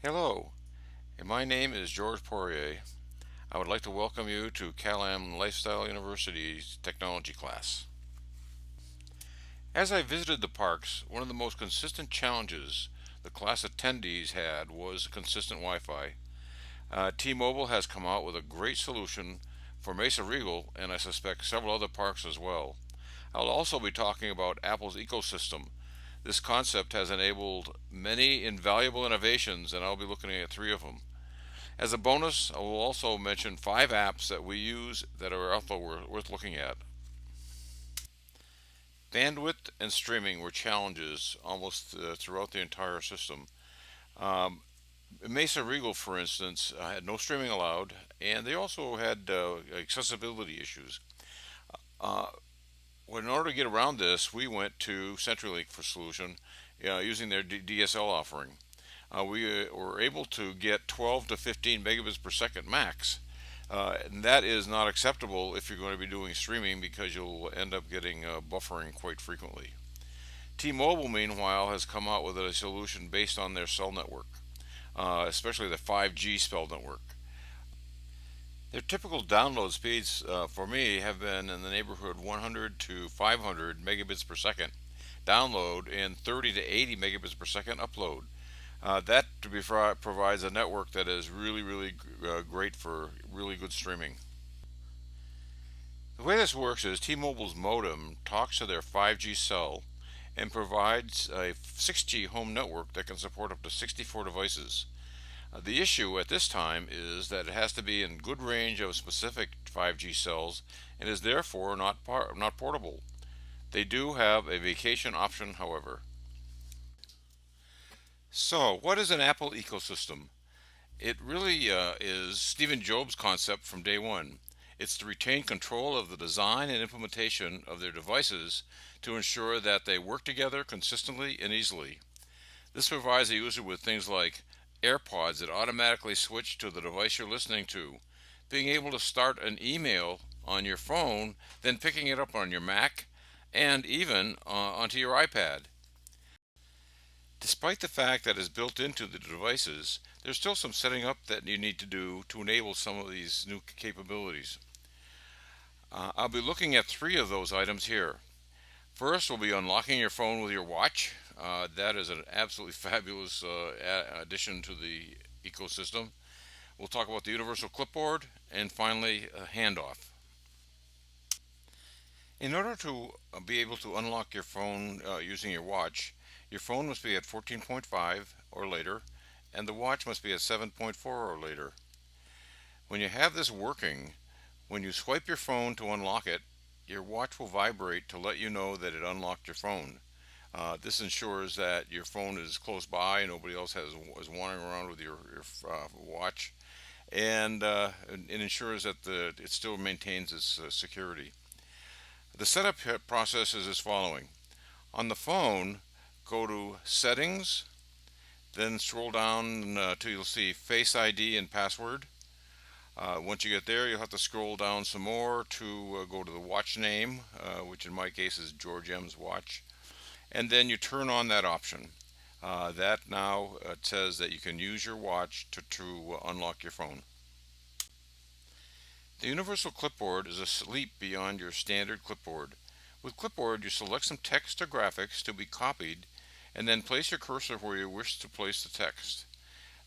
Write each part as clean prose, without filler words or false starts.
Hello, and my name is George Piorier. I would like to welcome you to Cal-Am Lifestyle University's technology class. As I visited the parks, one of the most consistent challenges the class attendees had was consistent Wi-Fi. T-Mobile has come out with a great solution for Mesa Regal, and I suspect several other parks as well. I'll also be talking about Apple's ecosystem. This concept has enabled many invaluable innovations, and I'll be looking at three of them. As a bonus, I will also mention 5 apps that we use that are also worth looking at. Bandwidth and streaming were challenges almost throughout the entire system. Um, Mesa Regal, for instance, had no streaming allowed, and they also had accessibility issues. Uh, in order to get around this, we went to CenturyLink for solution using their DSL offering. We were able to get 12 to 15 megabits per second max. And that is not acceptable if you're going to be doing streaming because you'll end up getting buffering quite frequently. T-Mobile, meanwhile, has come out with a solution based on their cell network, especially the 5G cell network. Their typical download speeds for me have been in the neighborhood 100 to 500 megabits per second download and 30 to 80 megabits per second upload. That provides a network that is really great for really good streaming. The way this works is T-Mobile's modem talks to their 5G cell and provides a 6G home network that can support up to 64 devices. The issue at this time is that it has to be in good range of specific 5G cells and is therefore not portable. They do have a vacation option, however. So, what is an Apple ecosystem? It really is Stephen Jobs' concept from day one. It's to retain control of the design and implementation of their devices to ensure that they work together consistently and easily. This provides the user with things like AirPods that automatically switch to the device you're listening to, being able to start an email on your phone, then picking it up on your Mac, and even onto your iPad. Despite the fact that it's built into the devices, there's still some setting up that you need to do to enable some of these new capabilities. I'll be looking at 3 of those items here. First, we'll be unlocking your phone with your watch. That is an absolutely fabulous addition to the ecosystem. We'll talk about the universal clipboard, and finally, Handoff. In order to be able to unlock your phone using your phone must be at 14.5 or later, and the watch must be at 7.4 or later. When you have this working, when you swipe your phone to unlock it, your watch will vibrate to let you know that it unlocked your phone. This ensures that your phone is close by and nobody else is wandering around with your watch, and it ensures that it still maintains its security. The setup process is as following. On the phone, go to Settings, then scroll down till you'll see Face ID and Password. Once you get there, you'll have to scroll down some more to go to the watch name, which in my case is George M's watch, and then you turn on that option. That now says that you can use your watch to unlock your phone. The universal clipboard is a leap beyond your standard clipboard. With Clipboard, you select some text or graphics to be copied and then place your cursor where you wish to place the text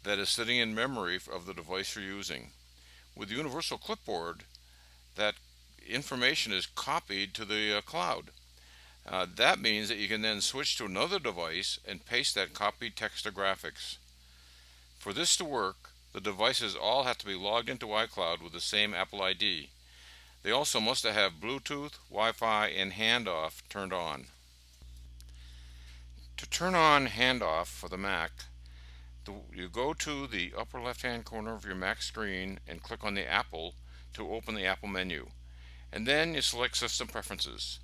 that is sitting in memory of the device you're using. With the universal clipboard, that information is copied to the cloud. That means that you can then switch to another device and paste that copied text or graphics. For this to work, the devices all have to be logged into iCloud with the same Apple ID. They also must have Bluetooth, Wi-Fi, and Handoff turned on. To turn on Handoff for the Mac, you go to the upper left-hand corner of your Mac screen and click on the Apple to open the Apple menu. And then you select System Preferences.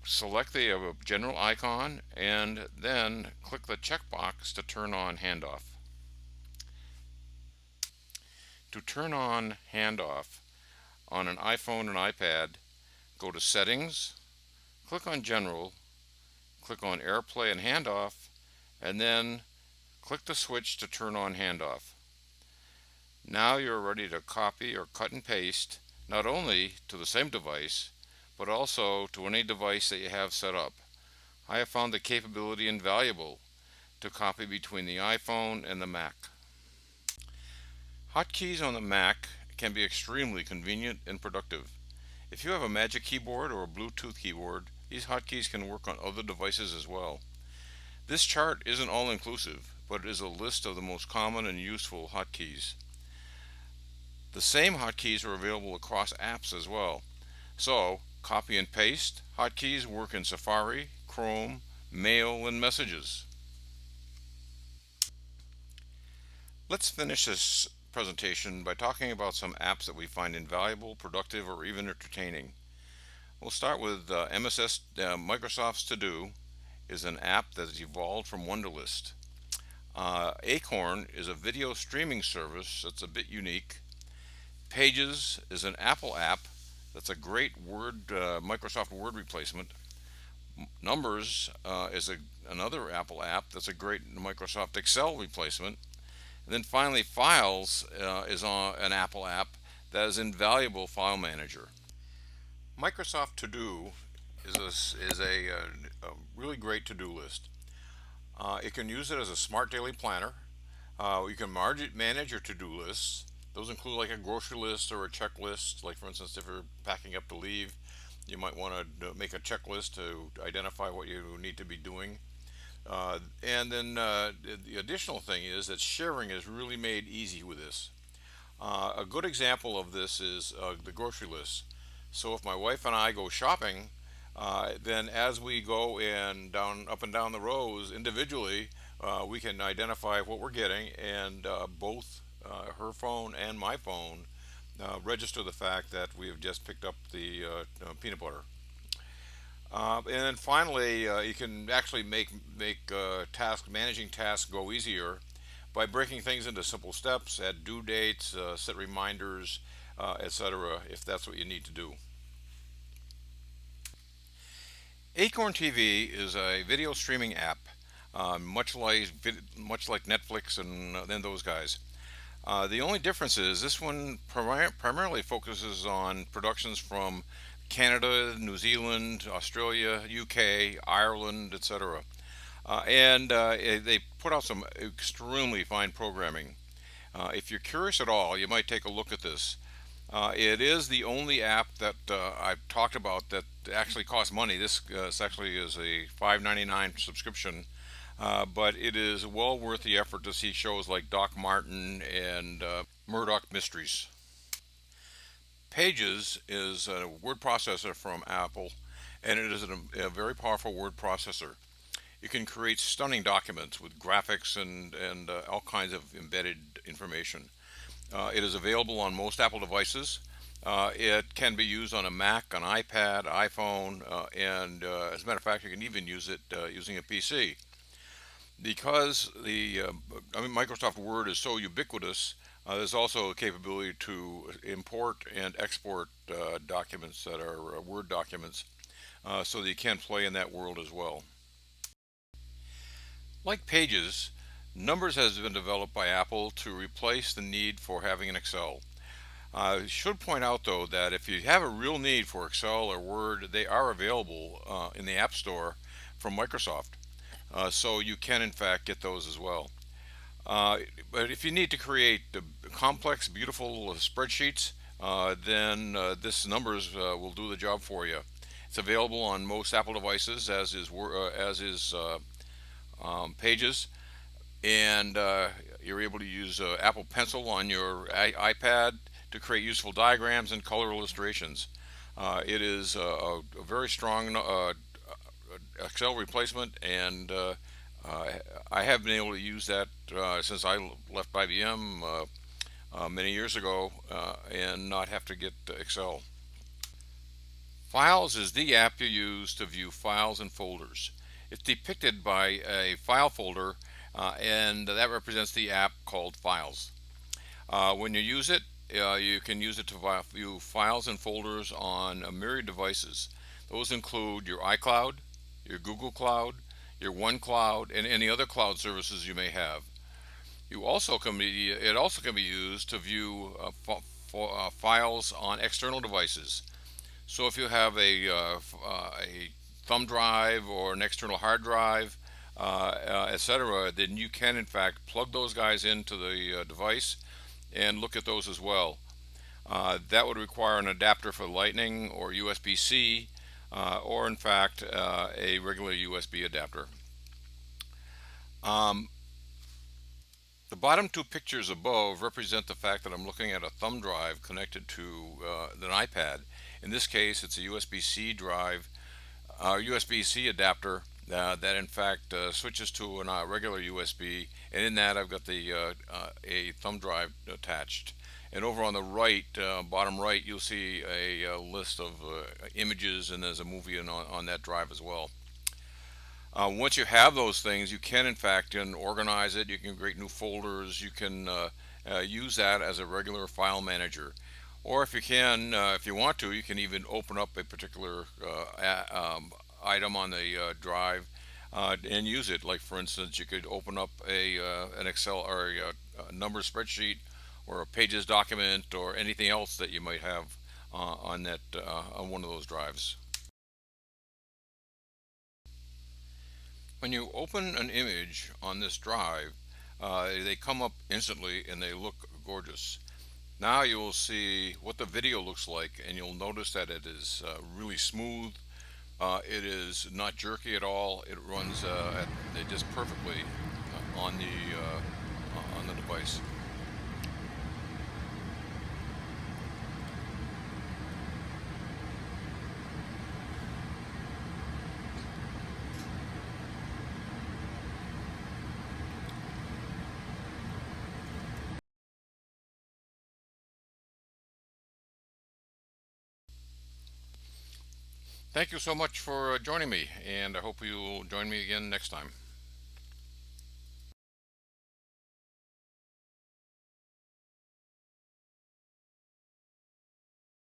Select the general icon and then click the checkbox to turn on Handoff. To turn on Handoff on an iPhone and iPad, go to Settings, click on General, click on AirPlay and Handoff, and then Click the switch to turn on Handoff. Now you're ready to copy or cut and paste not only to the same device, but also to any device that you have set up. I have found the capability invaluable to copy between the iPhone and the Mac. Hotkeys on the Mac can be extremely convenient and productive. If you have a Magic Keyboard or a Bluetooth keyboard, these hotkeys can work on other devices as well. This chart isn't all inclusive, but it is a list of the most common and useful hotkeys. The same hotkeys are available across apps as well. So, copy and paste hotkeys work in Safari, Chrome, Mail, and Messages. Let's finish this presentation by talking about some apps that we find invaluable, productive, or even entertaining. We'll start with Microsoft's ToDo is an app that has evolved from Wunderlist. Acorn is a video streaming service that's a bit unique. Pages is an Apple app that's a great Microsoft Word replacement. Numbers is another Apple app that's a great Microsoft Excel replacement. And then finally, Files is an Apple app that is an invaluable file manager. Microsoft ToDo is a really great to-do list. You can use it as a smart daily planner. You can manage your to-do lists. Those include like a grocery list or a checklist. Like for instance, if you're packing up to leave, you might want to make a checklist to identify what you need to be doing. And then the additional thing is that sharing is really made easy with this. A good example of this is the grocery list. So if my wife and I go shopping, then as we go up and down the rows individually, we can identify what we're getting, and both her phone and my phone register the fact that we have just picked up the peanut butter. And then finally, you can actually make managing tasks go easier by breaking things into simple steps, add due dates, set reminders, etc. if that's what you need to do. Acorn TV is a video streaming app, much like Netflix and those guys. The only difference is this one primarily focuses on productions from Canada, New Zealand, Australia, UK, Ireland, etc. And they put out some extremely fine programming. If you're curious at all, you might take a look at this. It is the only app that I've talked about that actually costs money. This actually is a $5.99 subscription, but it is well worth the effort to see shows like Doc Martin and Murdoch Mysteries. Pages is a word processor from Apple, and it is a very powerful word processor. You can create stunning documents with graphics and all kinds of embedded information. It is available on most Apple devices. It can be used on a Mac, an iPad, iPhone, and as a matter of fact, you can even use it using a PC. Because Microsoft Word is so ubiquitous, there's also a capability to import and export documents that are Word documents, so that you can play in that world as well. Like Pages, Numbers has been developed by Apple to replace the need for having an Excel. I should point out though that if you have a real need for Excel or Word, they are available in the App Store from Microsoft. So you can in fact get those as well. But if you need to create complex, beautiful spreadsheets, then this Numbers will do the job for you. It's available on most Apple devices, as is Pages, and you're able to use Apple Pencil on your iPad to create useful diagrams and color illustrations. It is a very strong Excel replacement, and I have been able to use that since I left IBM many years ago and not have to get Excel. Files is the app you use to view files and folders. It's depicted by a file folder, and that represents the app called Files. When you use it, you can use it to view files and folders on a myriad devices. Those include your iCloud, your Google Cloud, your OneCloud, and any other cloud services you may have. It also can be used to view files on external devices. So if you have a thumb drive or an external hard drive, etc., then you can in fact plug those guys into the device and look at those as well. That would require an adapter for Lightning or USB-C, or in fact a regular USB adapter. Um, the bottom two pictures above represent the fact that I'm looking at a thumb drive connected to an iPad. In this case, it's a USB-C drive, USB-C adapter that in fact switches to a regular USB, and in that I've got a thumb drive attached. And over on the right, bottom right, you'll see a list of images, and there's a movie on that drive as well. Once you have those things, you can in fact organize it. You can create new folders. You can use that as a regular file manager. Or if you want to, you can even open up a particular item on the drive and use it. Like for instance, you could open up an Excel or a number spreadsheet or a Pages document or anything else that you might have on one of those drives. When you open an image on this drive, they come up instantly and they look gorgeous. Now you will see what the video looks like, and you'll notice that it is really smooth. It is not jerky at all. It runs just perfectly on the device. Thank you so much for joining me, and I hope you'll join me again next time.